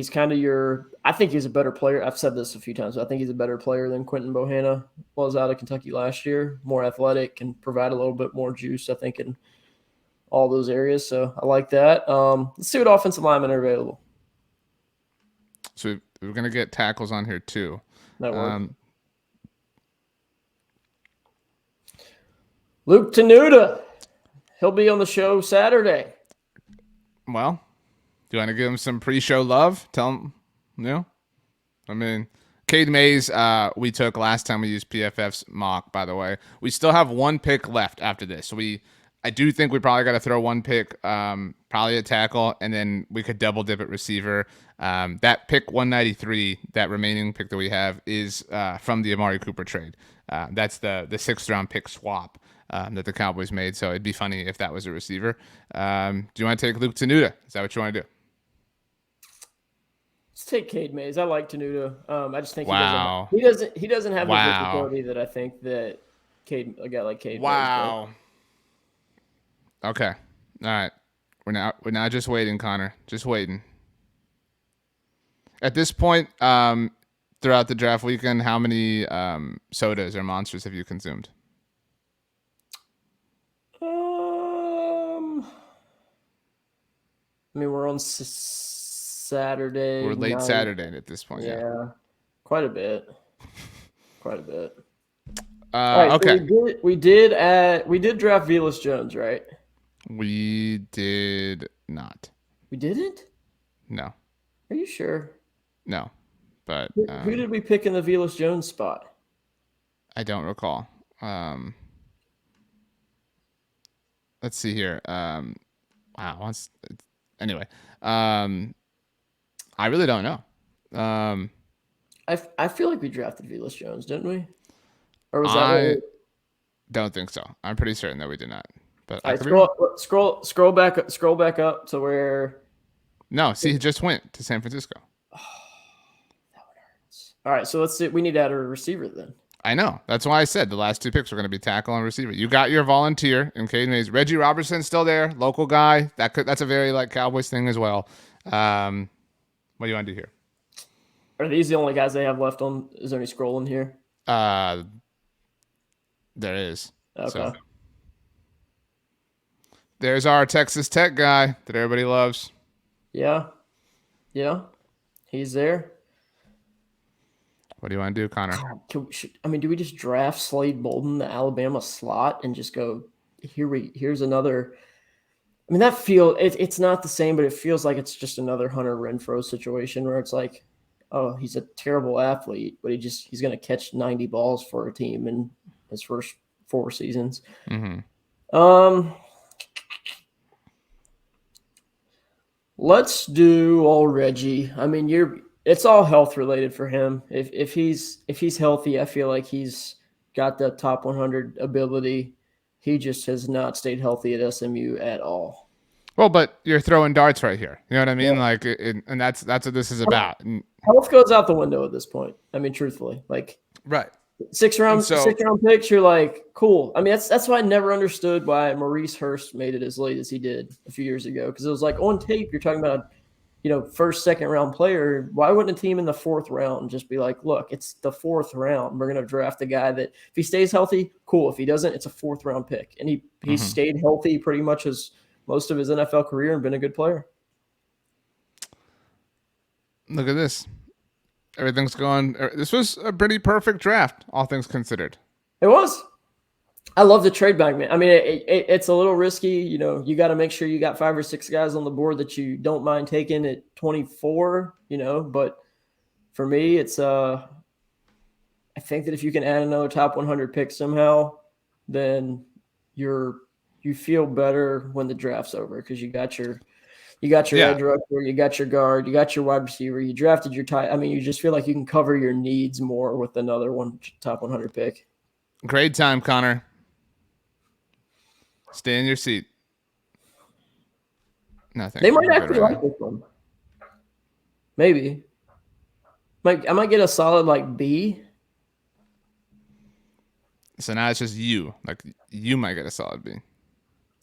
kind of your. I think he's a better player. I've said this a few times. But I think he's a better player than Quentin Bohanna was out of Kentucky last year. More athletic and provide a little bit more juice. I think in all those areas. So I like that. Let's see what offensive linemen are available. So we're gonna get tackles on here too. That works. Luke Tenuta. He'll be on the show Saturday. Well, do you want to give him some pre-show love? Tell him, I mean, Cade Mays, we took last time we used PFF's mock, by the way. We still have 1 pick left after this. So I do think we probably got to throw 1 pick, probably a tackle, and then we could double dip at receiver. That pick 193, that remaining pick that we have, is from the Amari Cooper trade. That's the 6th-round pick swap that the Cowboys made. So it'd be funny if that was a receiver. Do you want to take Luke Tenuta? Is that what you want to do? Let's take Cade Mays. I like Tenuta. I just think he doesn't have the versatility that I think that a guy like Cade Mays does. Okay. All right. We're now just waiting, Connor. Just waiting. At this point, throughout the draft weekend, how many sodas or monsters have you consumed? I mean, we're on 6 Saturday. We're late night. Saturday at this point. Yeah, quite a bit. Quite a bit. All right, Okay. so we did draft Velus Jones, right? We did not. We didn't? No. Are you sure? No. But Who did we pick in the Velus Jones spot? I don't recall. Let's see here. Wow. Anyway. I really don't know. I feel like we drafted Velus Jones, didn't we? Or was I that? don't think so. I'm pretty certain that we did not. But All right, scroll back up to where. No, see, he just went to San Francisco. Oh, that one hurts. All right, so let's see. We need to add a receiver then. I know. That's why I said the last two picks were going to be tackle and receiver. You got your volunteer in Caden Mays. Reggie Robertson's still there, local guy. That's a very Cowboys thing as well. What do you want to do here? Are these the only guys they have left on? Is there any scrolling here? There is. Okay. So, there's our Texas Tech guy that everybody loves. Yeah. He's there. What do you want to do, Connor? Do we just draft Slade Bolden, the Alabama slot, and just go, here's another. I mean, it's not the same, but it feels like it's just another Hunter Renfrow situation where it's like, oh, he's a terrible athlete, but he's going to catch 90 balls for a team in his first 4 seasons. Mm-hmm. Let's do all Reggie. I mean, it's all health related for him. If he's healthy, I feel like he's got the top 100 ability. He just has not stayed healthy at SMU at all. Well, but you're throwing darts right here. You know what I mean? Yeah. And that's what this is about. Health goes out the window at this point. I mean, truthfully, right. 6 round picks. You're like, cool. I mean, that's why I never understood why Maurice Hurst made it as late as he did a few years ago. Because it was like on tape, you're talking about first, second round player. Why wouldn't a team in the 4th round just be like, look, it's the 4th round. We're going to draft a guy that if he stays healthy, cool. If he doesn't, it's a 4th round pick. And he stayed healthy pretty much as most of his NFL career and been a good player. Look at this. Everything's going. This was a pretty perfect draft, all things considered. It was. I love the trade back, man. I mean, it's a little risky. You got to make sure you got 5 or 6 guys on the board that you don't mind taking at 24, But for me, it's I think that if you can add another top 100 pick somehow, then you feel better when the draft's over because you got your edge rusher, you got your guard, you got your wide receiver, you drafted your tight. I mean, you just feel like you can cover your needs more with another top 100 pick. Great time, Connor. Stay in your seat. Nothing. They might actually like this one. Maybe. I might get a solid B. So now it's just you. You might get a solid B.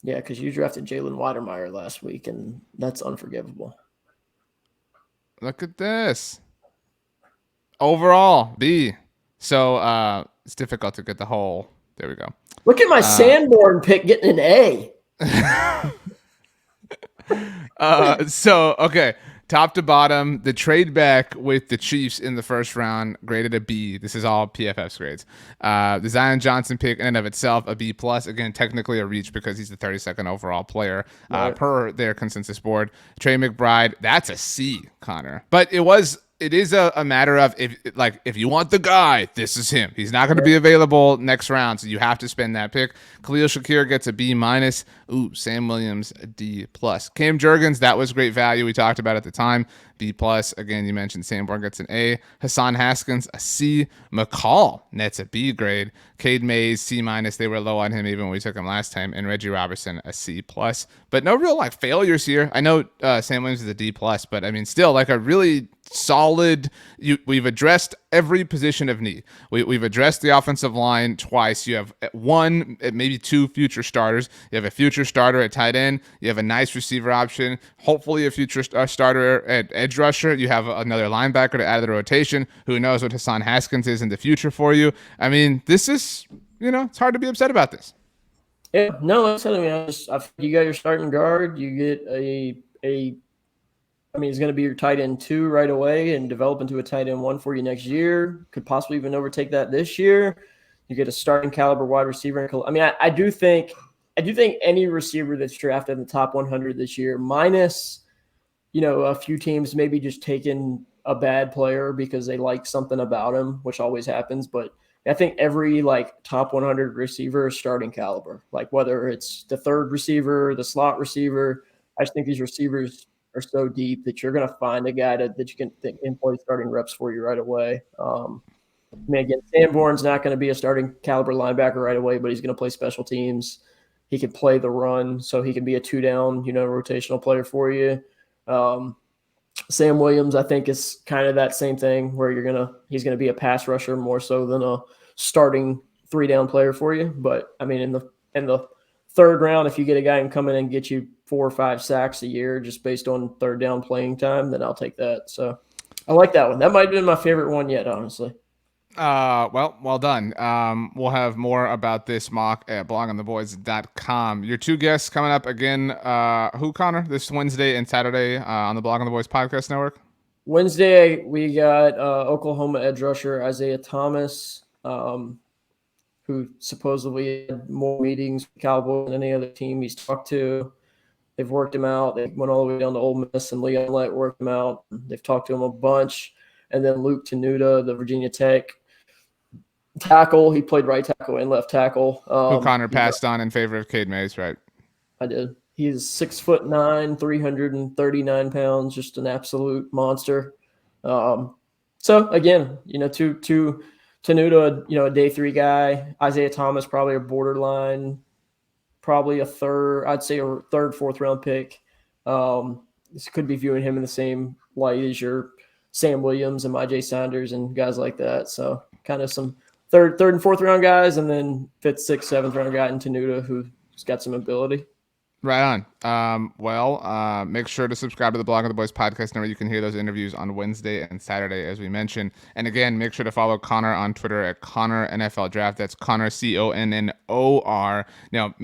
Yeah, because you drafted Jalen Weidermeyer last week, and that's unforgivable. Look at this. Overall, B. So it's difficult to get the whole. There we go. Look at my Sanborn pick getting an A. Okay. Top to bottom, the trade back with the Chiefs in the first round graded a B. This is all PFF's grades. The Zion Johnson pick in and of itself, a B+. Again, technically a reach because he's the 32nd overall player per their consensus board. Trey McBride, that's a C, Connor. But it is a matter of if you want the guy, this is him. He's not going to be available next round, so you have to spend that pick. Khalil Shakir gets a B-. Ooh, Sam Williams, a D+. Cam Jurgens, that was great value. We talked about at the time. B+. Again, you mentioned Sanborn gets an A. Hassan Haskins, a C. McCall nets a B grade. Cade Mays, C-. They were low on him even when we took him last time. And Reggie Robertson, a C+. But no real failures here. I know Sam Williams is a D+, but I mean still a really solid. We've addressed every position of need. We've addressed the offensive line twice. You have one, maybe 2 future starters. You have a future starter at tight end. You have a nice receiver option. Hopefully a future starter at edge rusher. You have another linebacker to add to the rotation. Who knows what Hassan Haskins is in the future for you. I mean, this is, it's hard to be upset about this. Yeah, no, I mean, you got your starting guard. You get a I mean, he's going to be your tight end 2 right away and develop into a tight end 1 for you next year. Could possibly even overtake that this year. You get a starting caliber wide receiver. I mean, I do think any receiver that's drafted in the top 100 this year, minus a few teams maybe just taking a bad player because they like something about him, which always happens. But I think every top 100 receiver is starting caliber. Like whether it's the third receiver, the slot receiver, I just think these receivers are so deep that you're going to find a guy that you can employ starting reps for you right away. I mean, again, Sanborn's not going to be a starting caliber linebacker right away, but he's going to play special teams. He can play the run, so he can be a 2-down, rotational player for you. Sam Williams, I think, is kind of that same thing where he's gonna be a pass rusher more so than a starting 3-down player for you. But I mean, in the third round, if you get a guy who can come in and get you 4 or 5 sacks a year just based on third down playing time, then I'll take that. So I like that one. That might have been my favorite one yet, honestly. Well done. We'll have more about this mock at blogontheboys.com. Your 2 guests coming up again. Who, Connor? This Wednesday and Saturday on the Blog on the Boys podcast network? Wednesday, we got Oklahoma edge rusher Isaiah Thomas, who supposedly had more meetings with Cowboys than any other team he's talked to. They've worked him out. They went all the way down to Ole Miss, and Leon Lett worked him out. They've talked to him a bunch. And then Luke Tenuta, the Virginia Tech tackle. He played right tackle and left tackle. Who Connor passed on in favor of Cade Mays, right? I did. He's 6'9", 339 pounds, just an absolute monster. So again, to Tenuta, a day 3 guy. Isaiah Thomas, probably a borderline, probably a third, I'd say a third, 4th round pick. This could be viewing him in the same light as your Sam Williams and MyJ Sanders and guys like that. So kind of some third and 4th round guys, and then 5th, 6th, 7th round guy in Tenuta who's got some ability. Right on. Make sure to subscribe to the Blog of the Boys podcast network. You can hear those interviews on Wednesday and Saturday, as we mentioned. And again, make sure to follow Connor on Twitter at Connor NFL Draft. That's Connor CONNOR. Now,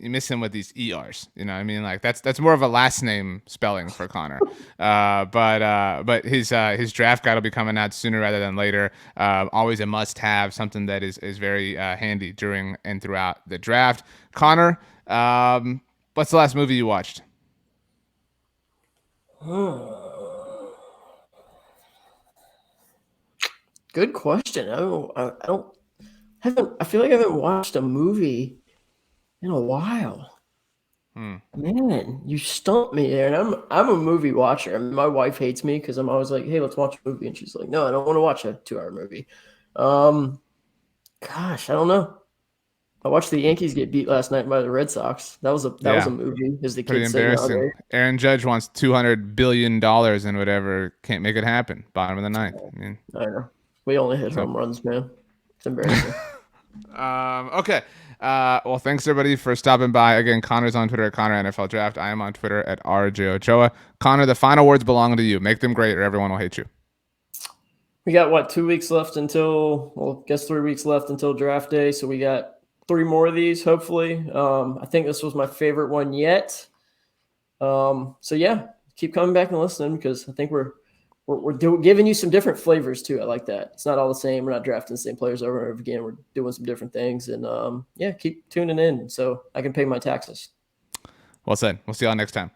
you miss him with these ERs. You know what I mean? Like that's more of a last name spelling for Connor. But his draft guide will be coming out sooner rather than later. Always a must have, something that is very handy during and throughout the draft. Connor, what's the last movie you watched? Good question. I feel like I haven't watched a movie in a while. Man, you stumped me there. And I'm a movie watcher. I mean, my wife hates me because I'm always like, hey, let's watch a movie. And she's like, no, I don't want to watch a 2-hour movie. Gosh, I don't know. I watched the Yankees get beat last night by the Red Sox. That was a movie. As the Pretty kids say embarrassing. nowadays. Aaron Judge wants $200 billion and whatever. Can't make it happen. Bottom of the 9th. I know. We only hit home runs, man. It's embarrassing. Okay. Well, thanks everybody for stopping by. Again, Connor's on Twitter at Connor NFL Draft. I am on Twitter at RJ Ochoa. Connor, the final words belong to you. Make them great or everyone will hate you. We got 2 weeks left until, I guess 3 weeks left until draft day. So we got 3 more of these, hopefully. I think this was my favorite one yet. So yeah, keep coming back and listening because I think we're giving you some different flavors too. I like that. It's not all the same. We're not drafting the same players over and over again. We're doing some different things, and yeah, keep tuning in so I can pay my taxes. Well said. We'll see y'all next time.